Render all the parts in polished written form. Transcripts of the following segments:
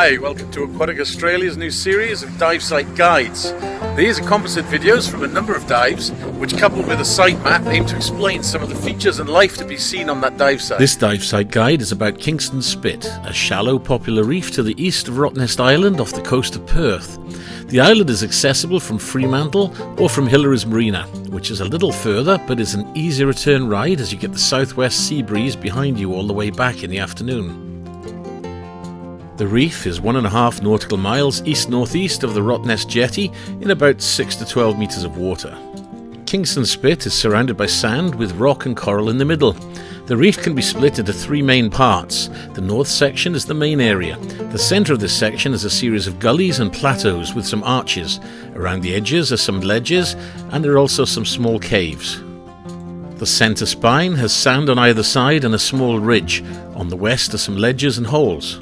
Hi, welcome to Aquatic Australia's new series of dive site guides. These are composite videos from a number of dives, which coupled with a site map aim to explain some of the features and life to be seen on that dive site. This dive site guide is about Kingston Spit, a shallow popular reef to the east of Rottnest Island off the coast of Perth. The island is accessible from Fremantle or from Hillary's Marina, which is a little further but is an easy return ride as you get the southwest sea breeze behind you all the way back in the afternoon. The reef is 1.5 nautical miles east-northeast of the Rottnest jetty in about 6 to 12 metres of water. Kingston Spit is surrounded by sand with rock and coral in the middle. The reef can be split into 3 main parts. The north section is the main area. The centre of this section is a series of gullies and plateaus with some arches. Around the edges are some ledges, and there are also some small caves. The centre spine has sand on either side and a small ridge. On the west are some ledges and holes.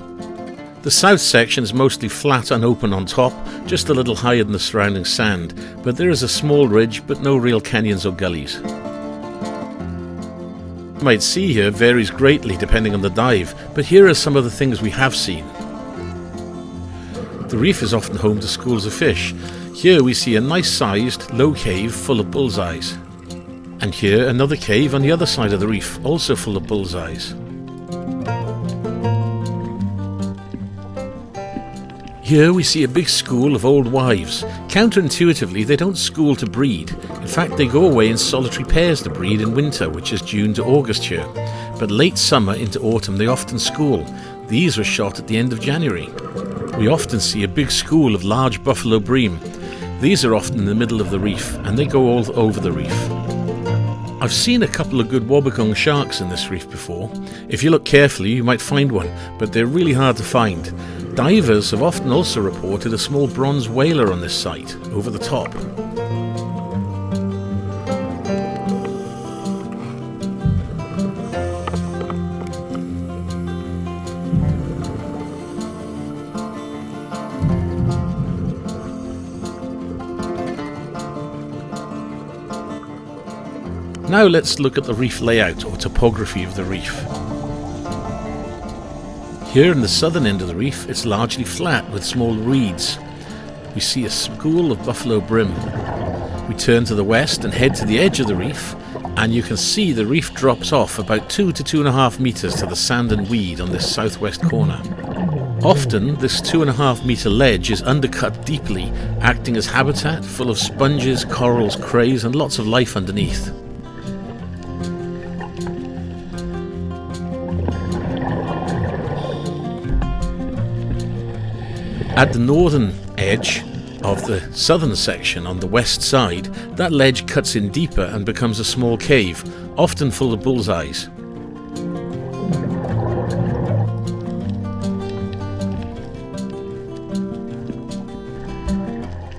The south section is mostly flat and open on top, just a little higher than the surrounding sand, but there is a small ridge but no real canyons or gullies. You might see here varies greatly depending on the dive, but here are some of the things we have seen. The reef is often home to schools of fish. Here we see a nice sized, low cave full of bullseyes. And here another cave on the other side of the reef, also full of bullseyes. Here we see a big school of old wives. Counterintuitively, they don't school to breed. In fact, they go away in solitary pairs to breed in winter, which is June to August here. But late summer into autumn, they often school. These were shot at the end of January. We often see a big school of large buffalo bream. These are often in the middle of the reef, and they go all over the reef. I've seen a couple of good wobbegong sharks in this reef before. If you look carefully, you might find one, but they're really hard to find. Divers have often also reported a small bronze whaler on this site, over the top. Now let's look at the reef layout or topography of the reef. Here in the southern end of the reef, it's largely flat with small reeds. We see a school of buffalo bream. We turn to the west and head to the edge of the reef, and you can see the reef drops off about 2 to 2.5 metres to the sand and weed on this southwest corner. Often, this 2.5 metre ledge is undercut deeply, acting as habitat full of sponges, corals, crays, and lots of life underneath. At the northern edge of the southern section on the west side, that ledge cuts in deeper and becomes a small cave, often full of bullseyes.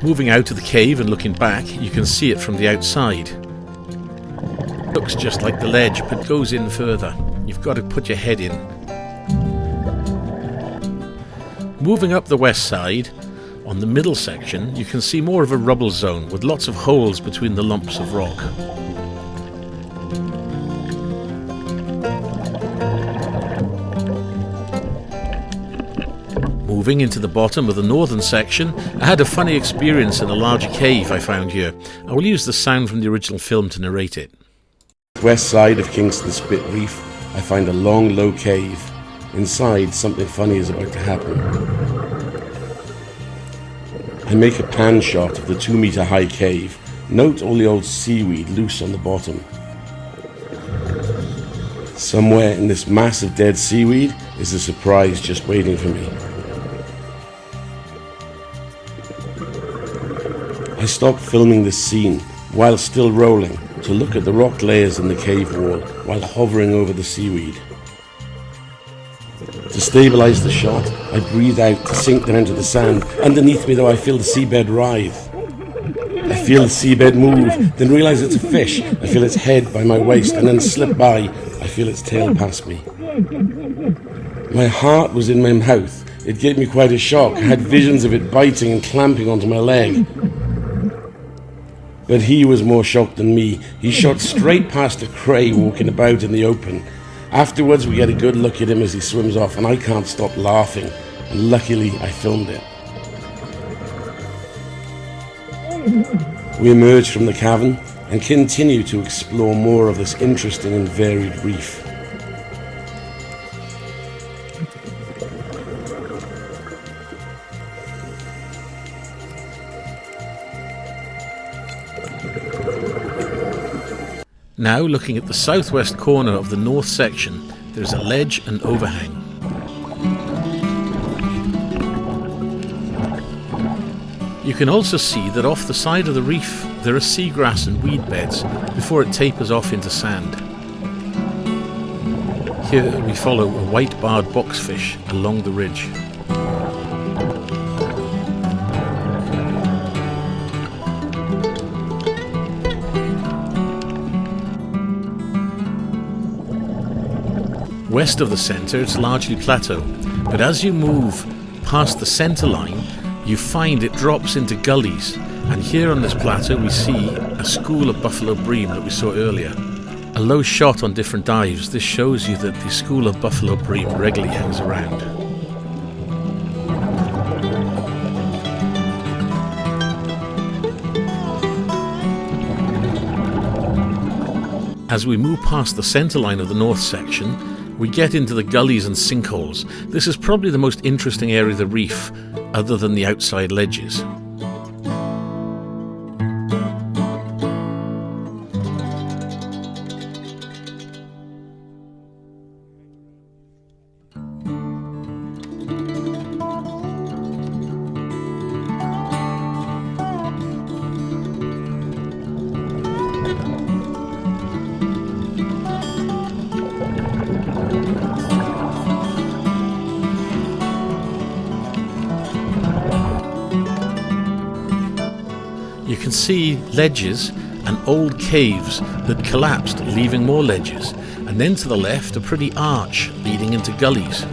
Moving out of the cave and looking back, you can see it from the outside. It looks just like the ledge, but goes in further. You've got to put your head in. Moving up the west side, on the middle section, you can see more of a rubble zone with lots of holes between the lumps of rock. Moving into the bottom of the northern section, I had a funny experience in a larger cave I found here. I will use the sound from the original film to narrate it. West side of Kingston Spit Reef, I find a long, low cave. Inside, something funny is about to happen. I make a pan shot of the 2 metre high cave. Note all the old seaweed loose on the bottom. Somewhere in this mass of dead seaweed is a surprise just waiting for me. I stop filming this scene while still rolling to look at the rock layers in the cave wall while hovering over the seaweed. To stabilise the shot, I breathe out to sink down to the sand. Underneath me, though, I feel the seabed writhe. I feel the seabed move, then realise it's a fish. I feel its head by my waist, and then slip by. I feel its tail past me. My heart was in my mouth. It gave me quite a shock. I had visions of it biting and clamping onto my leg. But he was more shocked than me. He shot straight past a cray walking about in the open. Afterwards, we get a good look at him as he swims off, and I can't stop laughing. and luckily I filmed it. We emerge from the cavern and continue to explore more of this interesting and varied reef. Now, looking at the southwest corner of the north section, there is a ledge and overhang. You can also see that off the side of the reef there are seagrass and weed beds before it tapers off into sand. Here we follow a white-barred boxfish along the ridge. West of the centre it's largely plateau, but as you move past the centre line you find it drops into gullies, and here on this plateau we see a school of buffalo bream that we saw earlier. A low shot on different dives, this shows you that the school of buffalo bream regularly hangs around. As we move past the centre line of the north section, we get into the gullies and sinkholes. This is probably the most interesting area of the reef, other than the outside ledges. You can see ledges and old caves that collapsed, leaving more ledges, and then to the left a pretty arch leading into gullies.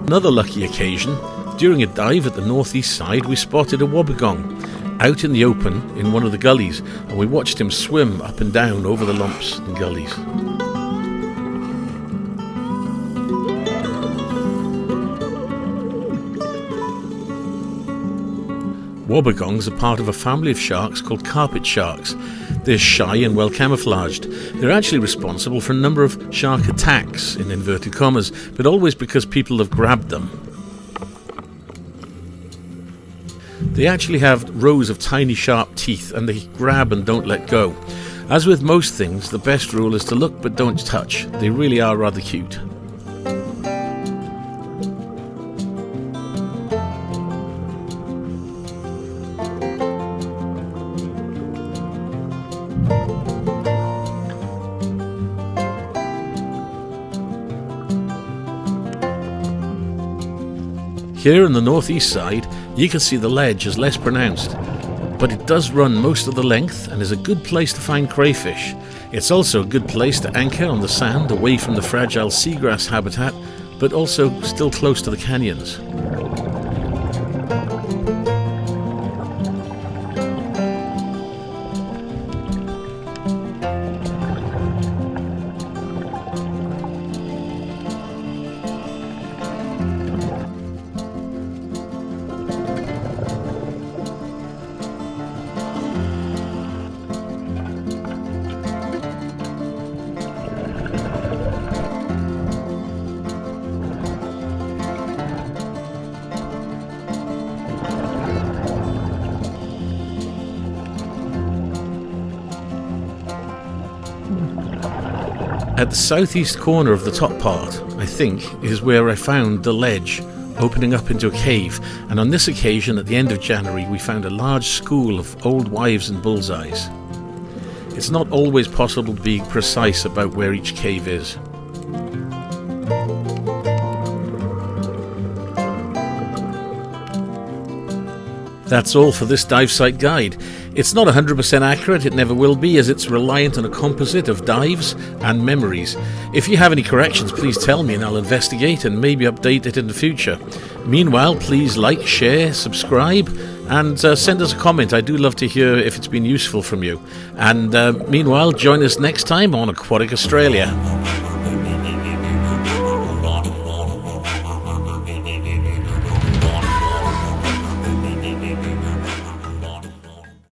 Another lucky occasion, during a dive at the northeast side we spotted a wobbegong out in the open in one of the gullies, and we watched him swim up and down over the lumps and gullies. Wobbegongs are part of a family of sharks called carpet sharks. They're shy and well camouflaged. They're actually responsible for a number of shark attacks, in inverted commas, but always because people have grabbed them. They actually have rows of tiny sharp teeth, and they grab and don't let go. As with most things, the best rule is to look but don't touch. They really are rather cute. Here on the northeast side, you can see the ledge is less pronounced, but it does run most of the length and is a good place to find crayfish. It's also a good place to anchor on the sand away from the fragile seagrass habitat, but also still close to the canyons. At the southeast corner of the top part, I think, is where I found the ledge opening up into a cave, and on this occasion at the end of January we found a large school of old wives and bullseyes. it's not always possible to be precise about where each cave is. That's all for this dive site guide. It's not 100% accurate, it never will be, as it's reliant on a composite of dives and memories. If you have any corrections, please tell me and I'll investigate and maybe update it in the future. Meanwhile, please like, share, subscribe, and send us a comment. I do love to hear if it's been useful from you. And meanwhile, join us next time on Aquatic Australia.